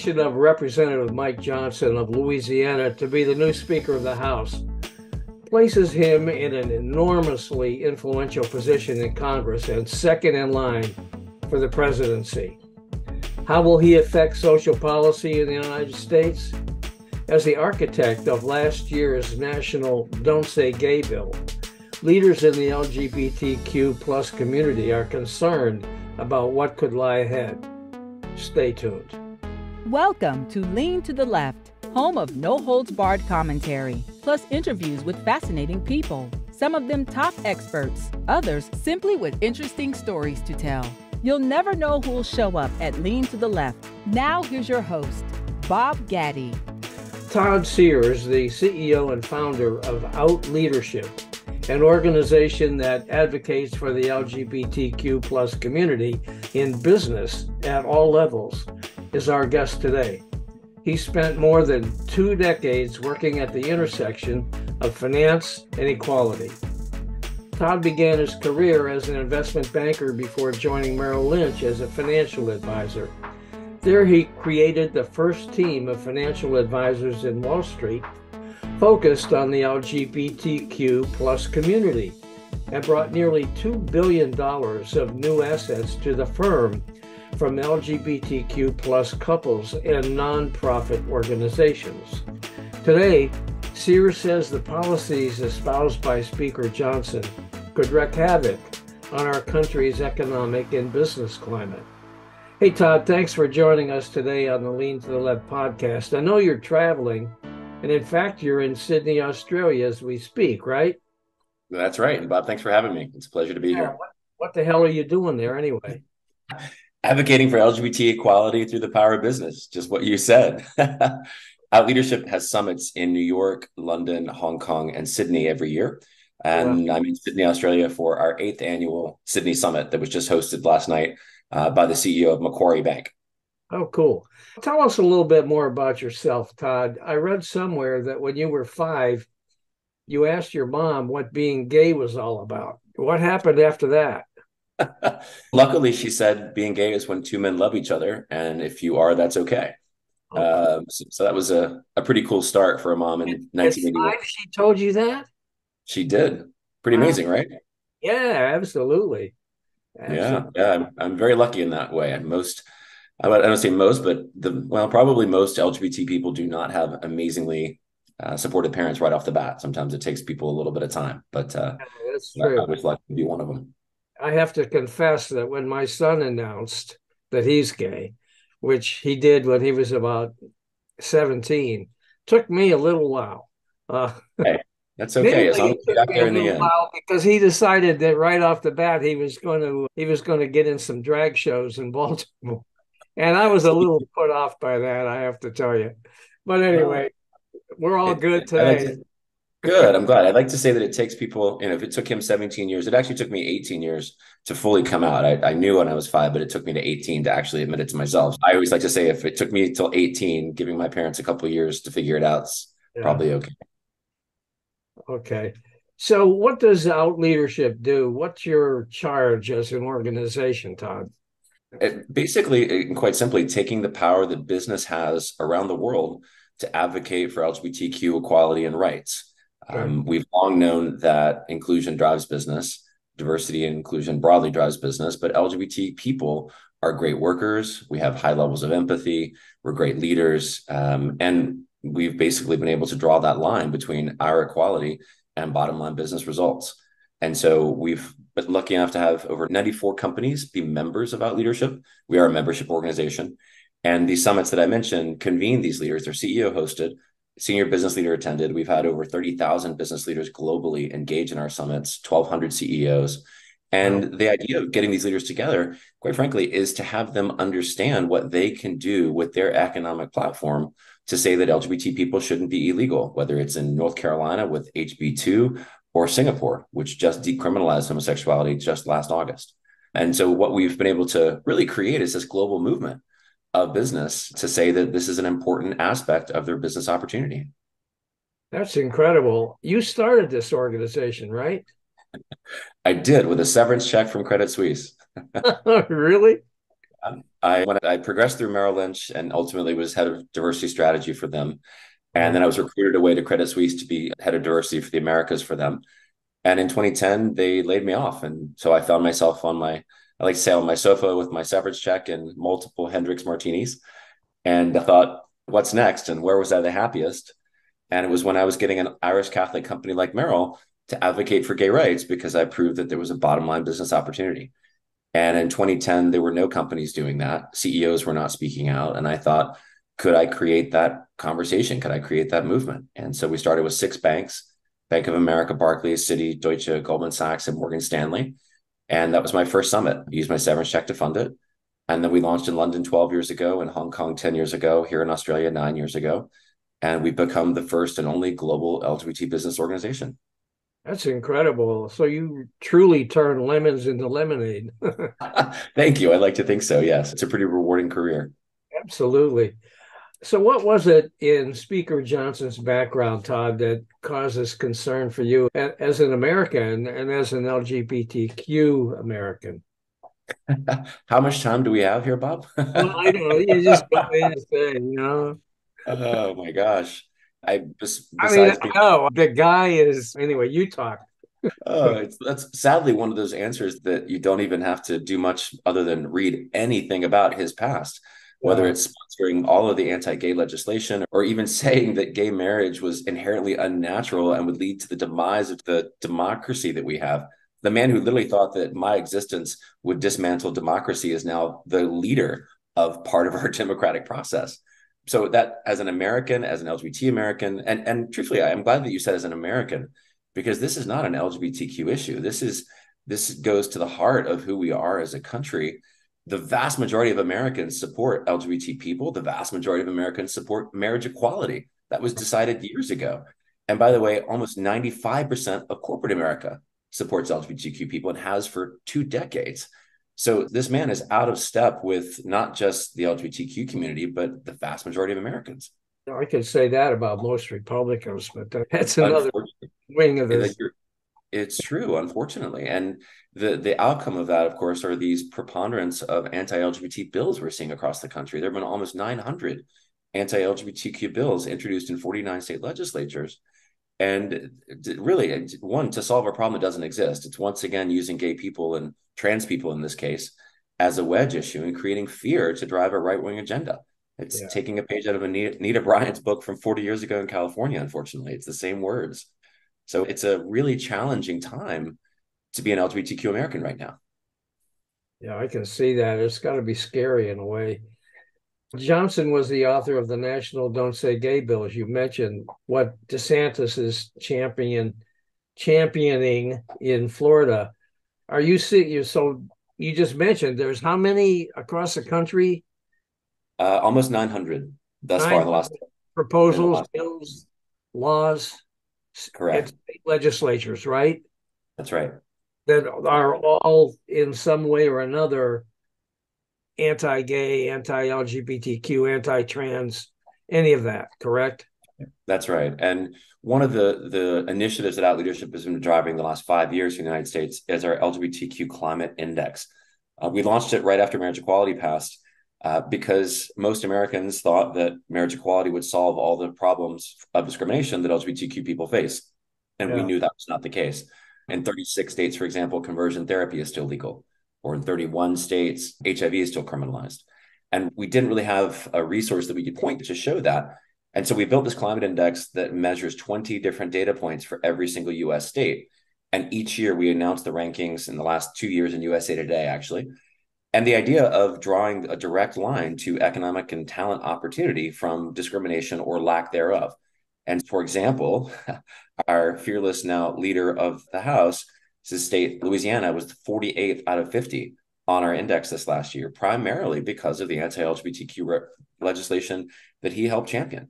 election of Representative Mike Johnson of Louisiana to be the new Speaker of the House places him in an enormously influential position in Congress and second in line for the presidency. How will he affect social policy in the United States? As the architect of last year's national Don't Say Gay bill, leaders in the LGBTQ plus community are concerned about what could lie ahead. Stay tuned. Welcome to Lean to the Left, home of no-holds-barred commentary, plus interviews with fascinating people. Some of them top experts, others simply with interesting stories to tell. You'll never know who'll show up at Lean to the Left. Now here's your host, Bob Gaddy. Todd Sears, the CEO and founder of Out Leadership, an organization that advocates for the LGBTQ plus community in business at all levels, is our guest today. He spent more than 2 decades working at the intersection of finance and equality. Todd began his career as an investment banker before joining Merrill Lynch as a financial advisor. There he created the first team of financial advisors in Wall Street focused on the LGBTQ plus community and brought nearly $2 billion of new assets to the firm from LGBTQ plus couples and nonprofit organizations. Today, Sears says the policies espoused by Speaker Johnson could wreak havoc on our country's economic and business climate. Hey, Todd, thanks for joining us today on the Lean to the Left podcast. I know you're traveling, and in fact, you're in Sydney, Australia as we speak, right? That's right. And Bob, thanks for having me. It's a pleasure to be here. What the hell are you doing there anyway? Advocating for LGBT equality through the power of business, just what you said. Our leadership has summits in New York, London, Hong Kong, and Sydney every year. And I'm in Sydney, Australia for our 8th annual Sydney Summit that was just hosted last night by the CEO of Macquarie Bank. Oh, cool. Tell us a little bit more about yourself, Todd. I read somewhere that when you were 5, you asked your mom what being gay was all about. What happened after that? Luckily, she said being gay is when 2 men love each other. And if you are, that's okay. So that was a pretty cool start for a mom in 1981. She told you that? She did. Pretty amazing, right? Yeah, absolutely. Yeah. I'm very lucky in that way. I don't say most, but probably most LGBT people do not have amazingly supportive parents right off the bat. Sometimes it takes people a little bit of time, but that's true. I was lucky to be one of them. I have to confess that when my son announced that he's gay, which he did when he was about 17, took me a little while. Hey, that's okay. As long as you got there in the end. Because he decided that right off the bat he was going to get in some drag shows in Baltimore, and I was a little put off by that, I have to tell you. But anyway, we're all good today. Good. I'm glad. I'd like to say that it takes people, if it took him 17 years, it actually took me 18 years to fully come out. I knew when I was 5, but it took me to 18 to actually admit it to myself. I always like to say if it took me till 18, giving my parents a couple of years to figure it out, it's probably okay. Okay. So what does Out Leadership do? What's your charge as an organization, Todd? Basically, and quite simply, taking the power that business has around the world to advocate for LGBTQ equality and rights. We've long known that inclusion drives business, diversity and inclusion broadly drives business, but LGBT people are great workers. We have high levels of empathy. We're great leaders. And we've basically been able to draw that line between our equality and bottom line business results. And so we've been lucky enough to have over 94 companies be members of Out Leadership. We are a membership organization. And these summits that I mentioned convene these leaders. They're CEO hosted. Senior business leader attended. We've had over 30,000 business leaders globally engage in our summits, 1,200 CEOs. And the idea of getting these leaders together, quite frankly, is to have them understand what they can do with their economic platform to say that LGBT people shouldn't be illegal, whether it's in North Carolina with HB2 or Singapore, which just decriminalized homosexuality just last August. And so what we've been able to really create is this global movement of business to say that this is an important aspect of their business opportunity. That's incredible. You started this organization, right? I did, with a severance check from Credit Suisse. Really? I progressed through Merrill Lynch and ultimately was head of diversity strategy for them. And Oh, then I was recruited away to Credit Suisse to be head of diversity for the Americas for them. And in 2010, they laid me off. And so I found myself I like to say, on my sofa with my severance check and multiple Hendrix martinis. And I thought, what's next? And where was I the happiest? And it was when I was getting an Irish Catholic company like Merrill to advocate for gay rights because I proved that there was a bottom line business opportunity. And in 2010, there were no companies doing that. CEOs were not speaking out. And I thought, could I create that conversation? Could I create that movement? And so we started with 6 banks: Bank of America, Barclays, Citi, Deutsche, Goldman Sachs, and Morgan Stanley. And that was my first summit. I used my severance check to fund it. And then we launched in London 12 years ago, in Hong Kong 10 years ago, here in Australia 9 years ago. And we've become the first and only global LGBT business organization. that's incredible. So you truly turn lemons into lemonade. Thank you. I like to think so. Yes, it's a pretty rewarding career. Absolutely. So, what was it in Speaker Johnson's background, Todd, that causes concern for you as an American and as an LGBTQ American? How much time do we have here, Bob? Well, I know you just go in and say, Oh my gosh. I mean, Besides being, oh, the guy is, anyway, you talk. that's sadly one of those answers that you don't even have to do much other than read anything about his past, whether Yeah. it's sponsoring all of the anti-gay legislation or even saying that gay marriage was inherently unnatural and would lead to the demise of the democracy that we have. The man who literally thought that my existence would dismantle democracy is now the leader of part of our democratic process. So that, as an American, as an LGBT American, and truthfully, I'm glad that you said as an American, because this is not an LGBTQ issue. This goes to the heart of who we are as a country. The vast majority of Americans support LGBT people. The vast majority of Americans support marriage equality. That was decided years ago. And by the way, almost 95% of corporate America supports LGBTQ people and has for 2 decades. So this man is out of step with not just the LGBTQ community, but the vast majority of Americans. I can say that about most Republicans, but that's another Unfortunately, wing of this. it's true, unfortunately. And the outcome of that, of course, are these preponderance of anti-LGBT bills we're seeing across the country. There have been almost 900 anti-LGBTQ bills introduced in 49 state legislatures. And really, one, to solve a problem that doesn't exist. It's once again using gay people and trans people in this case as a wedge issue and creating fear to drive a right-wing agenda. It's Yeah. taking a page out of Anita Bryant's book from 40 years ago in California, unfortunately. It's the same words. So it's a really challenging time to be an LGBTQ American right now. Yeah, I can see that. It's got to be scary in a way. Johnson was the author of the National Don't Say Gay bill, as you mentioned. What DeSantis is championing in Florida. Are you see you so you just mentioned there's how many across the country? Almost 900 thus far Nine in the last in the proposals, last bills, laws, and correct. state legislatures, right? That's right. That are all in some way or another anti-gay, anti-LGBTQ, anti-trans, any of that, correct? That's right. And one of the initiatives that Out Leadership has been driving the last 5 years in the United States is our LGBTQ Climate Index. We launched it right after marriage equality passed because most Americans thought that marriage equality would solve all the problems of discrimination that LGBTQ people face. And we Yeah. knew that was not the case. In 36 states, for example, conversion therapy is still legal, or in 31 states, HIV is still criminalized. And we didn't really have a resource that we could point to show that. And so we built this climate index that measures 20 different data points for every single US state. And each year we announce the rankings in the last 2 years in USA Today, actually. And the idea of drawing a direct line to economic and talent opportunity from discrimination or lack thereof. And for example, our fearless now leader of the House, his state, Louisiana, was 48th out of 50 on our index this last year, primarily because of the anti-LGBTQ legislation that he helped champion.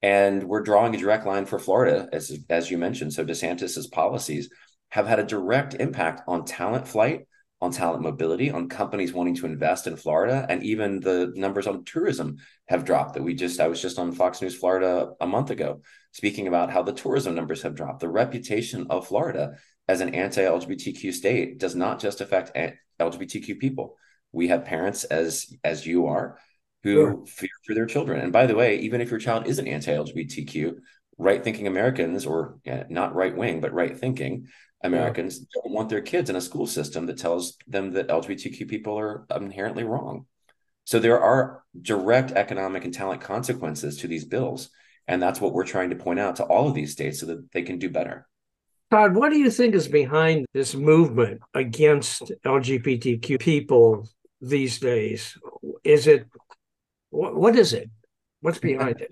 And we're drawing a direct line for Florida, as you mentioned. So DeSantis's policies have had a direct impact on talent flight, on talent mobility, on companies wanting to invest in Florida, and even the numbers on tourism have dropped. I was just on Fox News Florida a month ago, speaking about how the tourism numbers have dropped. The reputation of Florida as an anti-LGBTQ state does not just affect LGBTQ people. We have parents, as you are, Sure. who fear for their children. And by the way, even if your child isn't anti-LGBTQ, right-thinking Americans, or not right-wing, but right-thinking Yeah. Americans, don't want their kids in a school system that tells them that LGBTQ people are inherently wrong. So there are direct economic and talent consequences to these bills. And that's what we're trying to point out to all of these states so that they can do better. Todd, what do you think is behind this movement against LGBTQ people these days? Is it what is it? What's behind it?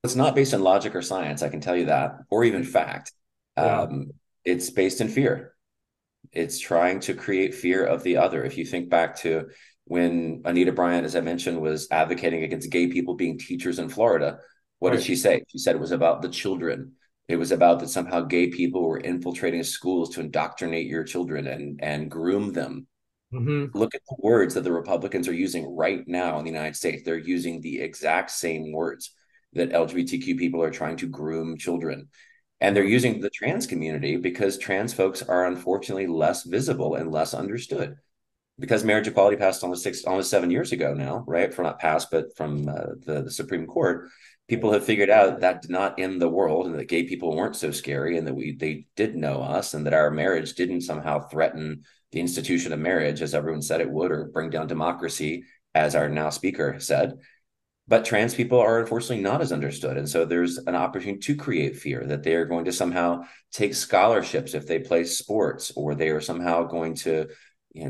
It's not based on logic or science, I can tell you that, or even fact. Yeah, It's based in fear. It's trying to create fear of the other. If you think back to when Anita Bryant, as I mentioned, was advocating against gay people being teachers in Florida, what did right. she say? She said it was about the children. It was about that somehow gay people were infiltrating schools to indoctrinate your children and groom them. Hmm. Look at the words that the Republicans are using right now in the United States. They're using the exact same words that LGBTQ people are trying to groom children. And they're using the trans community because trans folks are unfortunately less visible and less understood. Because marriage equality passed almost 7 years ago now, right? From not passed, but from the Supreme Court, people have figured out that did not end the world, and that gay people weren't so scary, and that they did know us, and that our marriage didn't somehow threaten the institution of marriage, as everyone said it would, or bring down democracy, as our now speaker said. But trans people are unfortunately not as understood. And so there's an opportunity to create fear that they are going to somehow take scholarships if they play sports, or they are somehow going to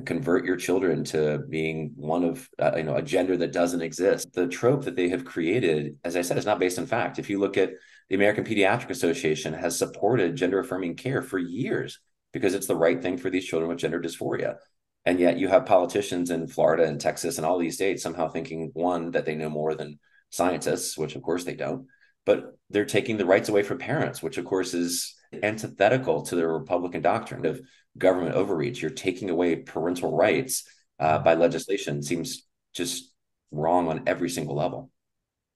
convert your children to being one of a gender that doesn't exist. The trope that they have created, as I said, is not based on fact. If you look at the American Pediatric Association, has supported gender affirming care for years because it's the right thing for these children with gender dysphoria. And yet you have politicians in Florida and Texas and all these states somehow thinking, one, that they know more than scientists, which of course they don't, but they're taking the rights away from parents, which of course is antithetical to the Republican doctrine of government overreach. You're taking away parental rights by legislation. Seems just wrong on every single level.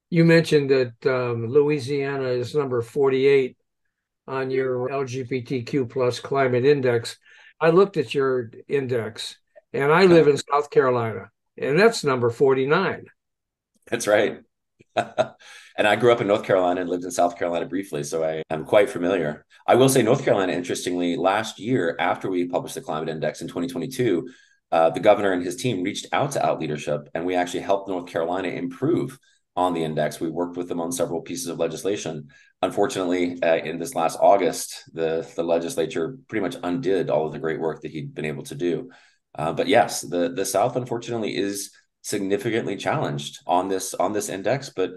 You mentioned that Louisiana is number 48 on your LGBTQ plus climate index. I looked at your index, and I live in South Carolina, and that's number 49. That's right. And I grew up in North Carolina and lived in South Carolina briefly, so I am quite familiar. I will say North Carolina, interestingly, last year after we published the climate index in 2022, the governor and his team reached out to Out Leadership, and we actually helped North Carolina improve on the index. We worked with them on several pieces of legislation. Unfortunately, in this last August, the legislature pretty much undid all of the great work that he'd been able to do. But yes, the South, unfortunately, is significantly challenged on this index, but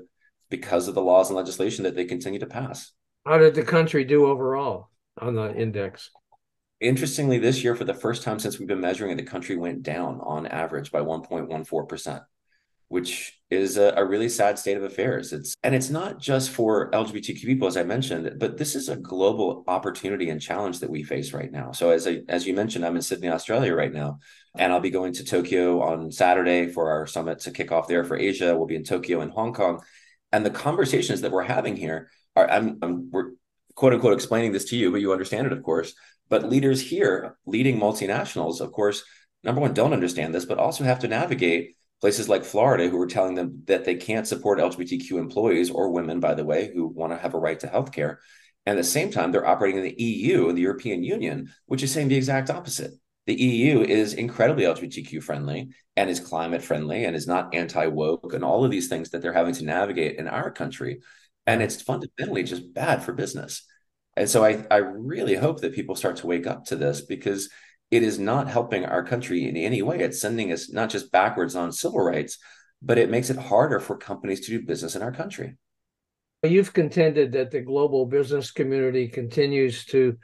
because of the laws and legislation that they continue to pass. How did the country do overall on the index? Interestingly, this year, for the first time since we've been measuring it, the country went down on average by 1.14%, which is a really sad state of affairs. It's not just for LGBTQ people, as I mentioned, but this is a global opportunity and challenge that we face right now. So as you mentioned, I'm in Sydney, Australia right now, and I'll be going to Tokyo on Saturday for our summit to kick off there for Asia. We'll be in Tokyo and Hong Kong. And the conversations that we're having here are, we're quote unquote explaining this to you, but you understand it, of course. But leaders here, leading multinationals, of course, number one, don't understand this, but also have to navigate places like Florida, who are telling them that they can't support LGBTQ employees, or women, by the way, who want to have a right to healthcare. And at the same time, they're operating in the EU and the European Union, which is saying the exact opposite. The EU is incredibly LGBTQ friendly and is climate friendly and is not anti-woke and all of these things that they're having to navigate in our country. And Right. it's fundamentally just bad for business. And so I really hope that people start to wake up to this, because it is not helping our country in any way. It's sending us not just backwards on civil rights, but it makes it harder for companies to do business in our country. You've contended that the global business community continues to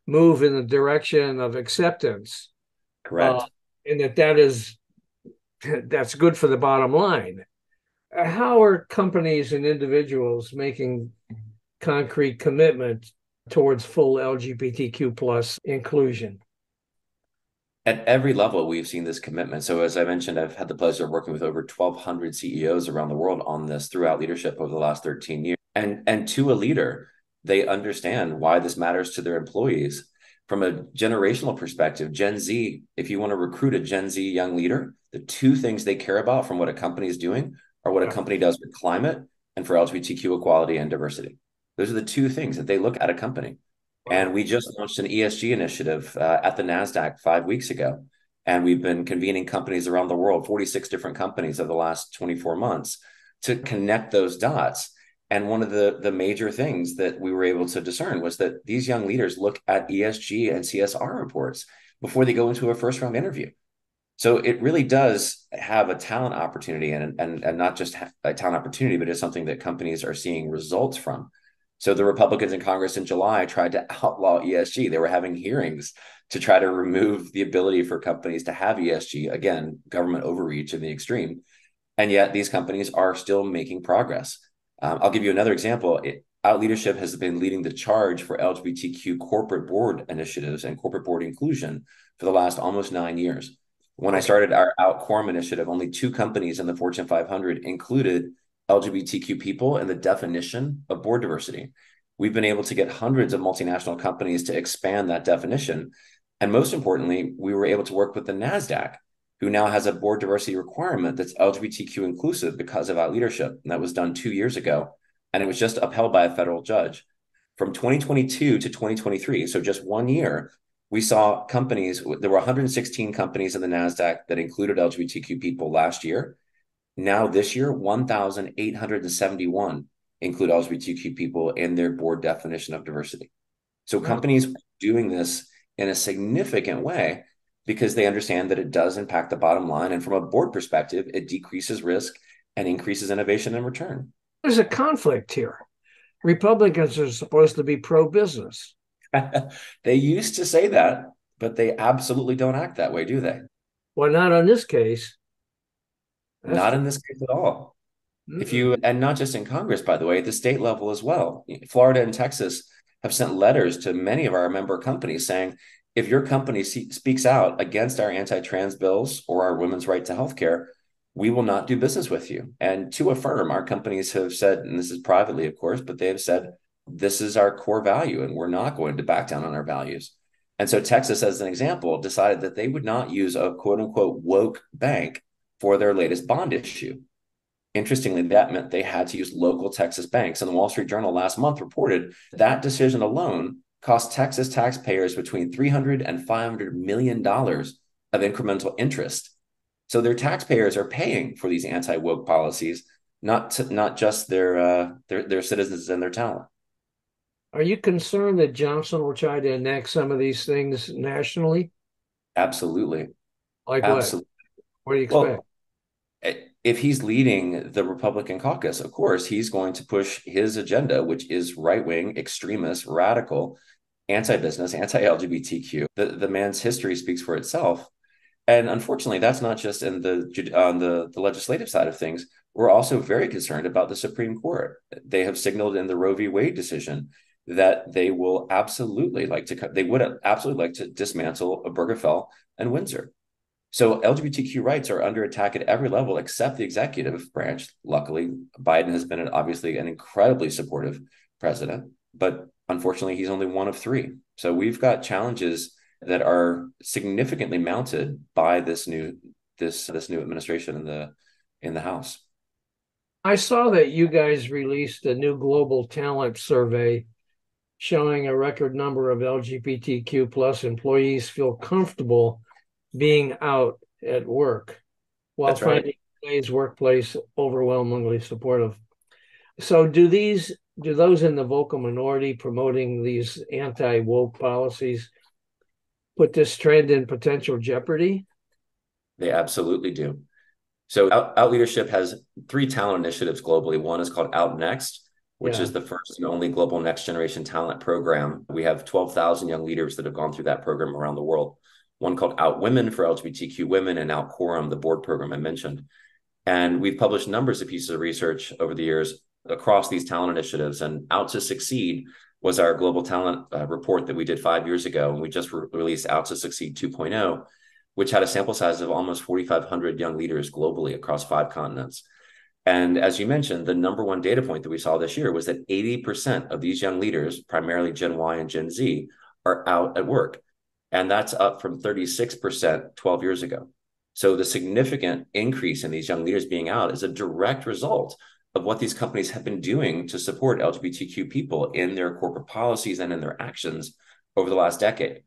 move in the direction of acceptance, uh, Correct. and that's good for the bottom line. How are companies and individuals making concrete commitment towards full LGBTQ plus inclusion? At every level, we've seen this commitment. So, as I mentioned, I've had the pleasure of working with over 1,200 CEOs around the world on this throughout leadership over the last 13 years. And to a leader, they understand why this matters to their employees. from a generational perspective, Gen Z, if you want to recruit a Gen Z young leader, the two things they care about from what a company is doing are what a company does for climate and for LGBTQ equality and diversity. Those are the two things that they look at a company. And we just launched an ESG initiative at the NASDAQ 5 weeks ago. And we've been convening companies around the world, 46 different companies over the last 24 months to connect those dots. And one of the major things that we were able to discern was that these young leaders look at ESG and CSR reports before they go into a first round interview. So it really does have a talent opportunity and not just a talent opportunity, but it's something that companies are seeing results from. So the Republicans in Congress in July tried to outlaw ESG. They were having hearings to try to remove the ability for companies to have ESG, again, government overreach in the extreme. And yet these companies are still making progress. I'll give you another example. Out Leadership has been leading the charge for LGBTQ corporate board initiatives and corporate board inclusion for the last almost 9 years. When I started our Out Quorum initiative, only 2 companies in the Fortune 500 included LGBTQ people in the definition of board diversity. We've been able to get hundreds of multinational companies to expand that definition. And most importantly, we were able to work with the NASDAQ, who now has a board diversity requirement that's LGBTQ inclusive because of Out Leadership. And that was done 2 years ago. And it was just upheld by a federal judge. From 2022 to 2023, so just 1 year, we saw companies, there were 116 companies in the NASDAQ that included LGBTQ people last year. Now this year, 1,871 include LGBTQ people in their board definition of diversity. So companies are doing this in a significant way because they understand that it does impact the bottom line. And from a board perspective, it decreases risk and increases innovation in return. There's a conflict here. Republicans are supposed to be pro-business. They used to say that, but they absolutely don't act that way, do they? Well, not in this case. Not in this case at all. And not just in Congress, by the way, at the state level as well. Florida and Texas have sent letters to many of our member companies saying, if your company speaks out against our anti-trans bills or our women's right to healthcare, we will not do business with you. And to affirm, our companies have said, and this is privately, of course, but they have said, this is our core value and we're not going to back down on our values. And so Texas, as an example, decided that they would not use a quote unquote woke bank for their latest bond issue. Interestingly, that meant they had to use local Texas banks. And the Wall Street Journal last month reported that decision alone cost Texas taxpayers between $300 and $500 million of incremental interest. So their taxpayers are paying for these anti-woke policies, not just their citizens and their talent. Are you concerned that Johnson will try to enact some of these things nationally? Absolutely. Like Absolutely. What do you expect? Well, if he's leading the Republican caucus, of course, he's going to push his agenda, which is right-wing, extremist, radical, anti-business, anti-LGBTQ. The man's history speaks for itself. And unfortunately, that's not just on the legislative side of things. We're also very concerned about the Supreme Court. They have signaled in the Roe v. Wade decision that they would absolutely like to dismantle Obergefell and Windsor. So LGBTQ rights are under attack at every level except the executive branch. Luckily, Biden has been obviously an incredibly supportive president, but unfortunately, he's only one of 3. So we've got challenges that are significantly mounted by this new administration in the House. I saw that you guys released a new global talent survey showing a record number of LGBTQ plus employees feel comfortable being out at work while finding today's workplace overwhelmingly supportive. So do those in the vocal minority promoting these anti-woke policies put this trend in potential jeopardy? They absolutely do. So Out Leadership has 3 talent initiatives globally. One is called Out Next, which is the first and only global next generation talent program. We have 12,000 young leaders that have gone through that program around the world. One called Out Women for LGBTQ women, and Out Quorum, the board program I mentioned. And we've published numbers of pieces of research over the years across these talent initiatives. And Out to Succeed was our global talent report that we did 5 years ago. And we just released Out to Succeed 2.0, which had a sample size of almost 4,500 young leaders globally across 5 continents. And as you mentioned, the number one data point that we saw this year was that 80% of these young leaders, primarily Gen Y and Gen Z, are out at work. And that's up from 36% 12 years ago. So the significant increase in these young leaders being out is a direct result of what these companies have been doing to support LGBTQ people in their corporate policies and in their actions over the last decade.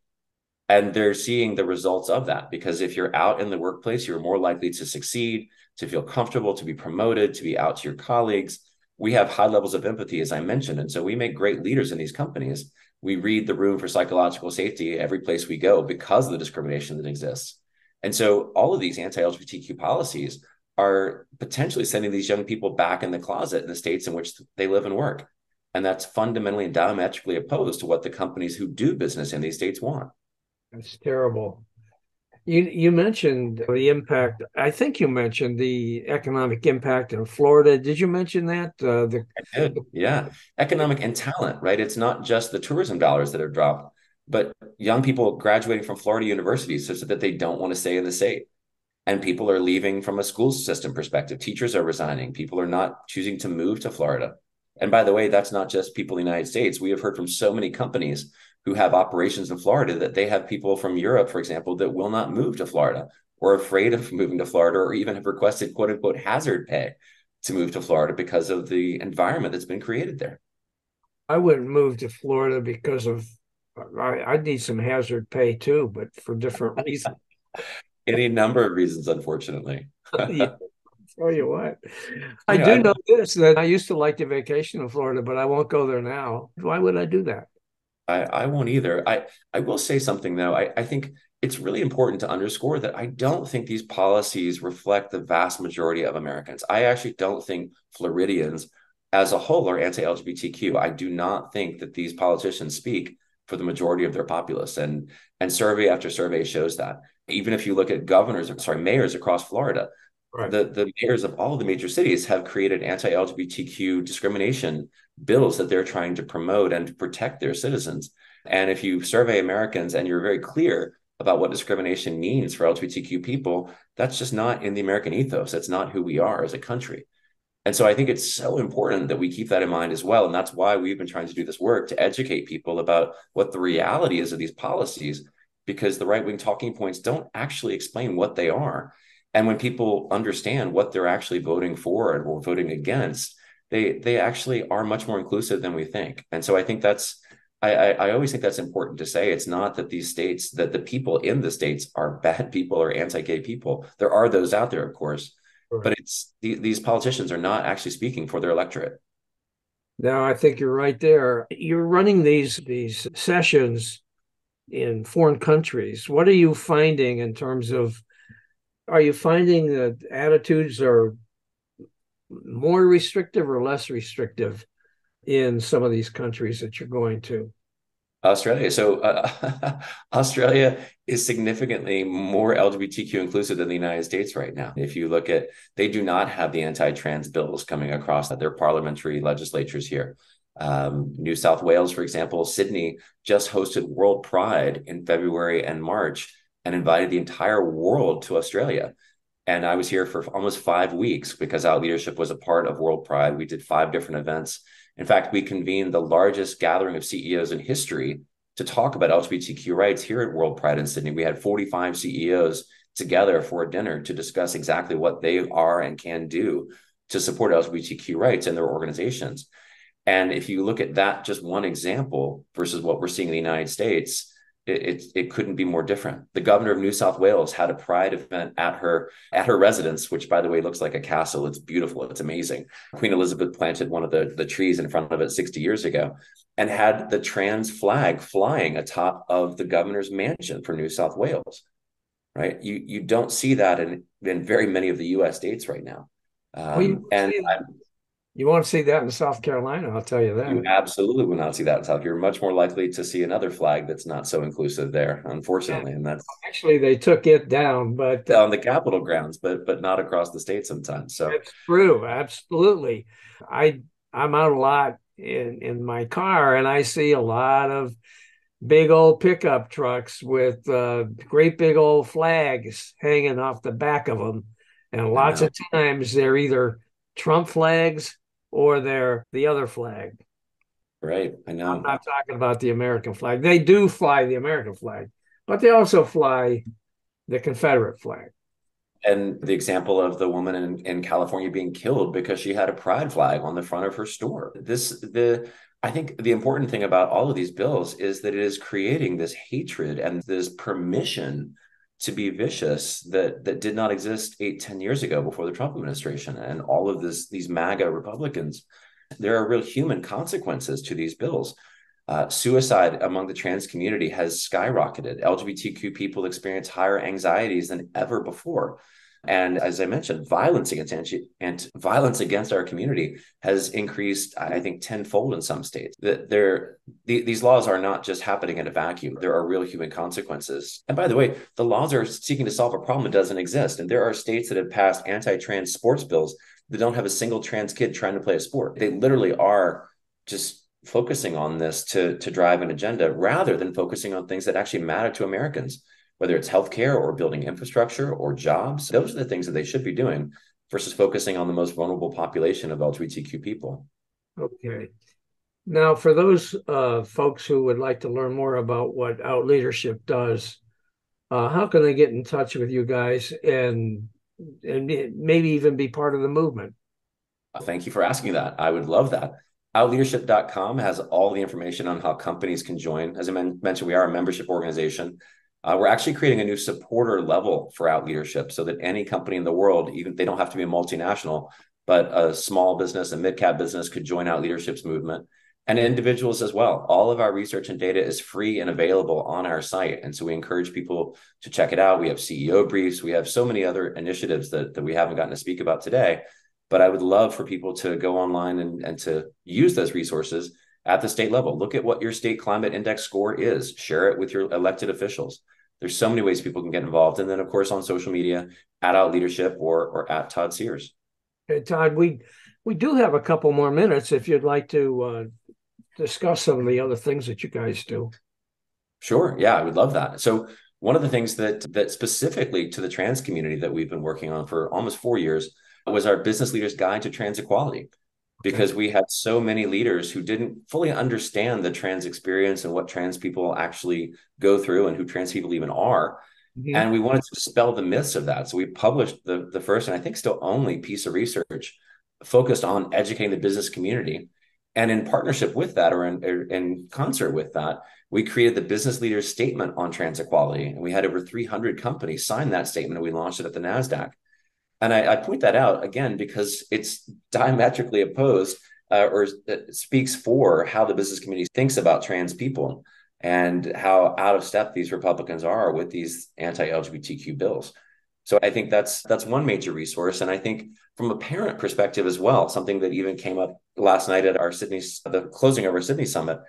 And they're seeing the results of that, because if you're out in the workplace, you're more likely to succeed, to feel comfortable, to be promoted, to be out to your colleagues. We have high levels of empathy, as I mentioned. And so we make great leaders in these companies. We read the room for psychological safety every place we go because of the discrimination that exists. And so all of these anti-LGBTQ policies are potentially sending these young people back in the closet in the states in which they live and work. And that's fundamentally and diametrically opposed to what the companies who do business in these states want. That's terrible. You mentioned the impact. I think you mentioned the economic impact in Florida. Did you mention that? I did, yeah. Economic and talent, right? It's not just the tourism dollars that are dropped, but young people graduating from Florida universities such that they don't want to stay in the state. And people are leaving from a school system perspective. Teachers are resigning. People are not choosing to move to Florida. And by the way, that's not just people in the United States. We have heard from so many companies who have operations in Florida that they have people from Europe, for example, that will not move to Florida or afraid of moving to Florida, or even have requested quote unquote hazard pay to move to Florida because of the environment that's been created there. I wouldn't move to Florida because of, I'd need some hazard pay too, but for different reasons. Any number of reasons, unfortunately. Yeah, tell you what, I You know, do know this, that I used to like to vacation in Florida, but I won't go there now. Why would I do that? I won't either. I will say something though. I think it's really important to underscore that I don't think these policies reflect the vast majority of Americans. I actually don't think Floridians as a whole are anti-LGBTQ. I do not think that these politicians speak for the majority of their populace. And survey after survey shows that. Even if you look at mayors across Florida, Right. the mayors of all of the major cities have created anti-LGBTQ discrimination bills that they're trying to promote and to protect their citizens. And if you survey Americans and you're very clear about what discrimination means for LGBTQ people, that's just not in the American ethos. That's not who we are as a country. And so I think it's so important that we keep that in mind as well. And that's why we've been trying to do this work to educate people about what the reality is of these policies, because the right-wing talking points don't actually explain what they are. And when people understand what they're actually voting for or voting against, they actually are much more inclusive than we think. And so I think I always think that's important to say. It's not that these states, that the people in the states are bad people or anti-gay people. There are those out there, of course, but it's these politicians are not actually speaking for their electorate. No, I think you're right there. You're running these sessions in foreign countries. What are you finding in terms of, are you finding that attitudes are more restrictive or less restrictive in some of these countries that you're going to? Australia. So Australia is significantly more LGBTQ inclusive than the United States right now. If you look at, they do not have the anti-trans bills coming across their parliamentary legislatures here. New South Wales, for example, Sydney just hosted World Pride in February and March and invited the entire world to Australia. And I was here for almost 5 weeks because our leadership was a part of World Pride. We did 5 different events. In fact, we convened the largest gathering of CEOs in history to talk about LGBTQ rights here at World Pride in Sydney. We had 45 CEOs together for a dinner to discuss exactly what they are and can do to support LGBTQ rights in their organizations. And if you look at that, just one example versus what we're seeing in the United States, it couldn't be more different. The governor of New South Wales had a pride event at her residence, which, by the way, looks like a castle. It's beautiful. It's amazing. Queen Elizabeth planted one of the trees in front of it 60 years ago and had the trans flag flying atop of the governor's mansion for New South Wales. Right? You don't see that in very many of the U.S. states right now. You won't see that in South Carolina, I'll tell you that. You absolutely will not see that in South. You're much more likely to see another flag that's not so inclusive there, unfortunately. And that's actually, they took it down, but on the Capitol grounds, but not across the state sometimes. So it's true, absolutely. I'm out a lot in my car, and I see a lot of big old pickup trucks with great big old flags hanging off the back of them, and lots of times they're either Trump flags or they're the other flag. Right. I I'm know. not talking about the American flag. They do fly the American flag, but they also fly the Confederate flag. And the example of the woman in California being killed because she had a pride flag on the front of her store. I think the important thing about all of these bills is that it is creating this hatred and this permission to be vicious that did not exist 8, 10 years ago before the Trump administration. And all of these MAGA Republicans, there are real human consequences to these bills. Suicide among the trans community has skyrocketed. LGBTQ people experience higher anxieties than ever before. And as I mentioned, violence against our community has increased, I think, tenfold in some states. These laws are not just happening in a vacuum. There are real human consequences. And by the way, the laws are seeking to solve a problem that doesn't exist. And there are states that have passed anti-trans sports bills that don't have a single trans kid trying to play a sport. They literally are just focusing on this to drive an agenda rather than focusing on things that actually matter to Americans, whether it's healthcare or building infrastructure or jobs. Those are the things that they should be doing versus focusing on the most vulnerable population of LGBTQ people. Okay. Now, for those folks who would like to learn more about what Out Leadership does, how can they get in touch with you guys and maybe even be part of the movement? Thank you for asking that. I would love that. Outleadership.com has all the information on how companies can join. As I mentioned, we are a membership organization. We're actually creating a new supporter level for Out Leadership so that any company in the world, even they don't have to be a multinational, but a small business, a mid-cap business could join Out Leadership's movement, and individuals as well. All of our research and data is free and available on our site. And so we encourage people to check it out. We have CEO briefs. We have so many other initiatives that we haven't gotten to speak about today. But I would love for people to go online and to use those resources at the state level. Look at what your state climate index score is. Share it with your elected officials. There's so many ways people can get involved. And then, of course, on social media, at Out Leadership or at Todd Sears. Hey, Todd, we do have a couple more minutes if you'd like to discuss some of the other things that you guys do. Sure. Yeah, I would love that. So one of the things that specifically to the trans community that we've been working on for almost 4 years was our Business Leaders Guide to Trans Equality, because we had so many leaders who didn't fully understand the trans experience and what trans people actually go through and who trans people even are. Mm-hmm. And we wanted to dispel the myths of that. So we published the first, and I think still only, piece of research focused on educating the business community. And in partnership with that, or in concert with that, we created the Business Leaders Statement on Trans Equality. And we had over 300 companies sign that statement, and we launched it at the NASDAQ. And I point that out again because it's diametrically opposed or speaks for how the business community thinks about trans people and how out of step these Republicans are with these anti-LGBTQ bills. So I think that's one major resource. And I think from a parent perspective as well, something that even came up last night at the closing of our Sydney summit,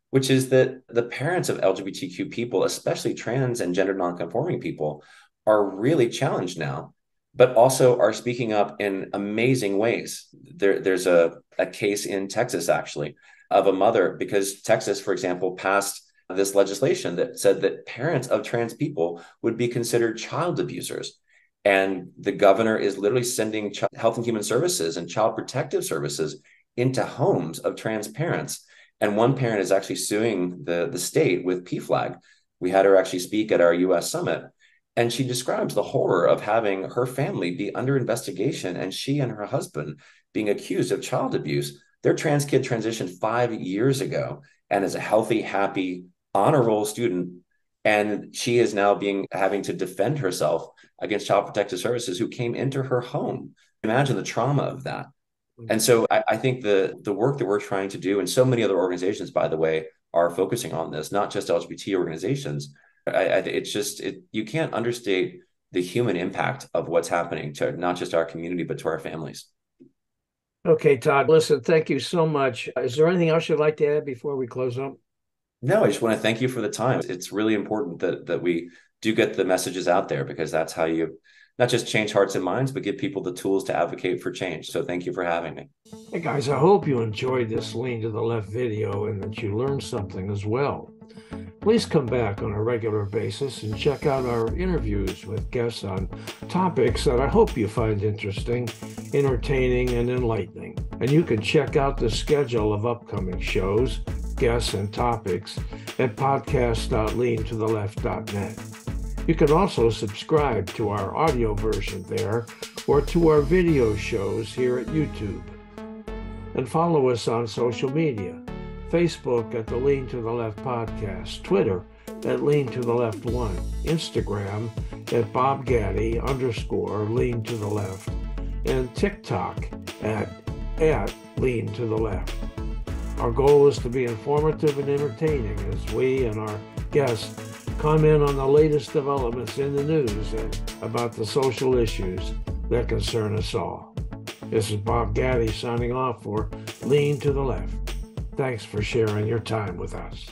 which is that the parents of LGBTQ people, especially trans and gender nonconforming people, are really challenged now, but also are speaking up in amazing ways. There's a case in Texas, actually, of a mother, because Texas, for example, passed this legislation that said that parents of trans people would be considered child abusers. And the governor is literally sending Health and Human Services and Child Protective Services into homes of trans parents. And one parent is actually suing the state with PFLAG. We had her actually speak at our US summit. And she describes the horror of having her family be under investigation and she and her husband being accused of child abuse. Their trans kid transitioned 5 years ago and is a healthy, happy, honor roll student. And she is now having to defend herself against Child Protective Services who came into her home. Imagine the trauma of that. And so I think the work that we're trying to do, and so many other organizations, by the way, are focusing on this, not just LGBT organizations. You can't understate the human impact of what's happening to not just our community, but to our families. Okay, Todd, listen, thank you so much. Is there anything else you'd like to add before we close up? No, I just want to thank you for the time. It's really important that we do get the messages out there, because that's how you not just change hearts and minds, but give people the tools to advocate for change. So thank you for having me. Hey guys, I hope you enjoyed this Lean to the Left video and that you learned something as well. Please come back on a regular basis and check out our interviews with guests on topics that I hope you find interesting entertaining, and enlightening. And you can check out the schedule of upcoming shows, guests, and topics at podcast.leantotheleft.net. You can also subscribe to our audio version there or to our video shows here at YouTube. And follow us on social media, Facebook at the Lean to the Left Podcast, Twitter at Lean to the Left 1, Instagram at BobGaddy_Lean to the Left, and TikTok at Lean to the Left. Our goal is to be informative and entertaining as we and our guests comment on the latest developments in the news and about the social issues that concern us all. This is Bob Gaddy signing off for Lean to the Left. Thanks for sharing your time with us.